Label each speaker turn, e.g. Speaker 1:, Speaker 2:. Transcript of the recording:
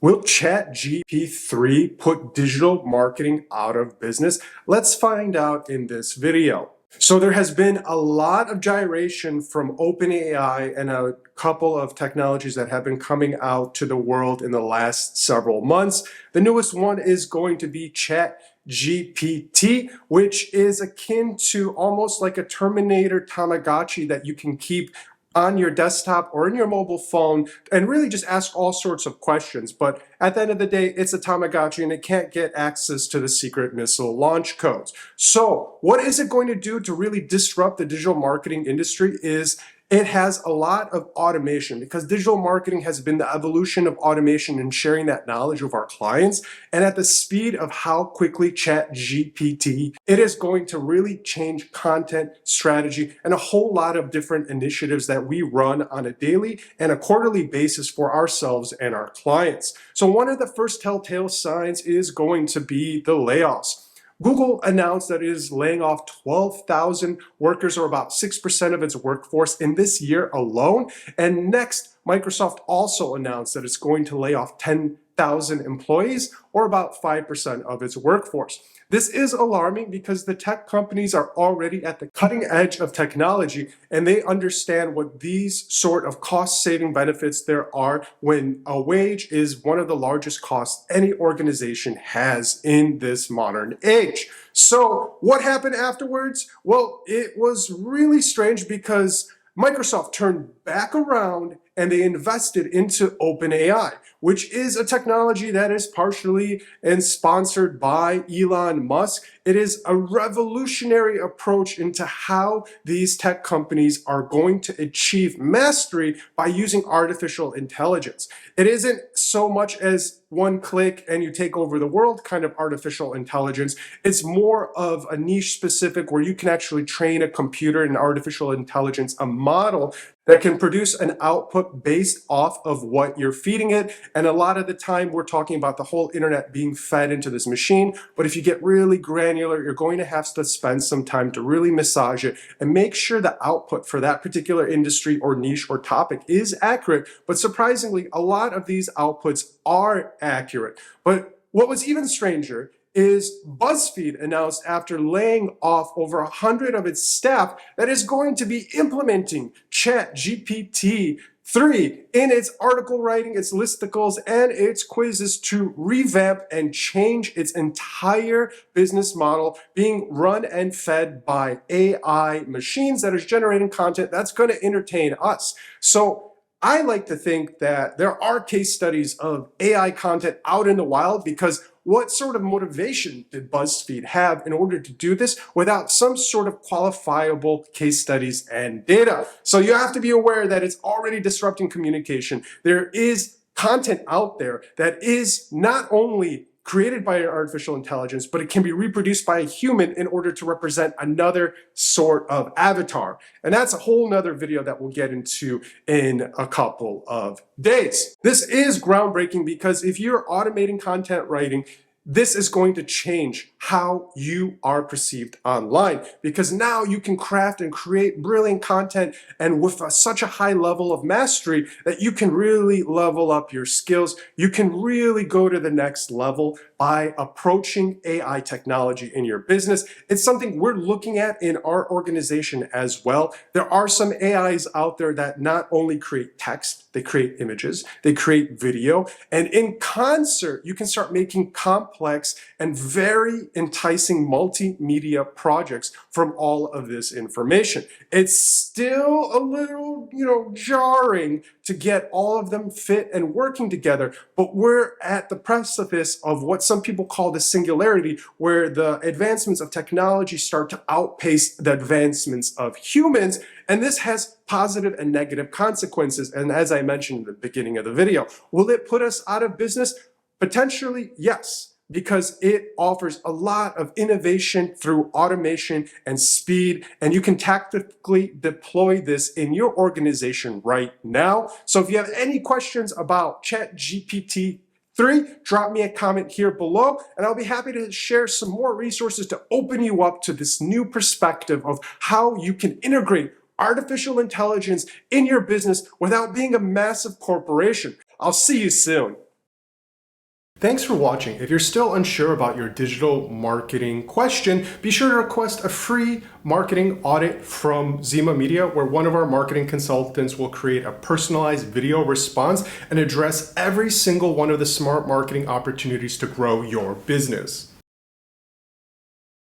Speaker 1: Will ChatGPT 3 put digital marketing out of business? Let's find out in this video. So there has been a lot of gyration from OpenAI and a couple of technologies that have been coming out to the world in the last several months. The newest one is going to be ChatGPT, which is akin to almost like a Terminator Tamagotchi that you can keep on your desktop or in your mobile phone and really just ask all sorts of questions. But at the end of the day, it's a Tamagotchi and it can't get access to the secret missile launch codes. So what is it going to do to really disrupt the digital marketing industry is it has a lot of automation, because digital marketing has been the evolution of automation and sharing that knowledge with our clients. And at the speed of how quickly ChatGPT, it is going to really change content strategy and a whole lot of different initiatives that we run on a daily and a quarterly basis for ourselves and our clients. So one of the first telltale signs is going to be the layoffs. Google announced that it is laying off 12,000 workers, or about 6% of its workforce, in this year alone. And next, Microsoft also announced that it's going to lay off 10,000 employees, or about 5% of its workforce. This is alarming because the tech companies are already at the cutting edge of technology, and they understand what these sort of cost-saving benefits there are when a wage is one of the largest costs any organization has in this modern age. So what happened afterwards? Well, it was really strange because Microsoft turned back around and they invested into OpenAI, which is a technology that is partially and sponsored by Elon Musk. It is a revolutionary approach into how these tech companies are going to achieve mastery by using artificial intelligence. It isn't so much as one click and you take over the world kind of artificial intelligence. It's more of a niche specific where you can actually train a computer and artificial intelligence, a model that can produce an output based off of what you're feeding it. And a lot of the time we're talking about the whole internet being fed into this machine. But if you get really granular, you're going to have to spend some time to really massage it and make sure the output for that particular industry or niche or topic is accurate. But surprisingly, a lot of these outputs are accurate. But what was even stranger is BuzzFeed announced, after laying off over 100 of its staff, that is going to be implementing ChatGPT 3 in its article writing, its listicles, and its quizzes to revamp and change its entire business model, being run and fed by AI machines that is generating content that's going to entertain us. So I like to think that there are case studies of AI content out in the wild, because what sort of motivation did BuzzFeed have in order to do this without some sort of qualifiable case studies and data? So you have to be aware that it's already disrupting communication. There is content out there that is not only created by an artificial intelligence, but it can be reproduced by a human in order to represent another sort of avatar. And that's a whole nother video that we'll get into in a couple of days. This is groundbreaking because if you're automating content writing, this is going to change how you are perceived online, because now you can craft and create brilliant content, and with such a high level of mastery that you can really level up your skills. You can really go to the next level by approaching AI technology in your business. It's something we're looking at in our organization as well. There are some AIs out there that not only create text, they create images, they create video, and in concert, you can start making complex and very enticing multimedia projects from all of this information. It's still a little, jarring to get all of them fit and working together, but we're at the precipice of what some people call the singularity, where the advancements of technology start to outpace the advancements of humans, and this has positive and negative consequences. And as I mentioned at the beginning of the video, will it put us out of business? Potentially, yes, because it offers a lot of innovation through automation and speed, and you can tactically deploy this in your organization right now. So if you have any questions about ChatGPT 3, drop me a comment here below, and I'll be happy to share some more resources to open you up to this new perspective of how you can integrate artificial intelligence in your business without being a massive corporation. I'll see you soon. Thanks for watching. If you're still unsure about your digital marketing question, be sure to request a free marketing audit from Zima Media, where one of our marketing consultants will create a personalized video response and address every single one of the smart marketing opportunities to grow your business.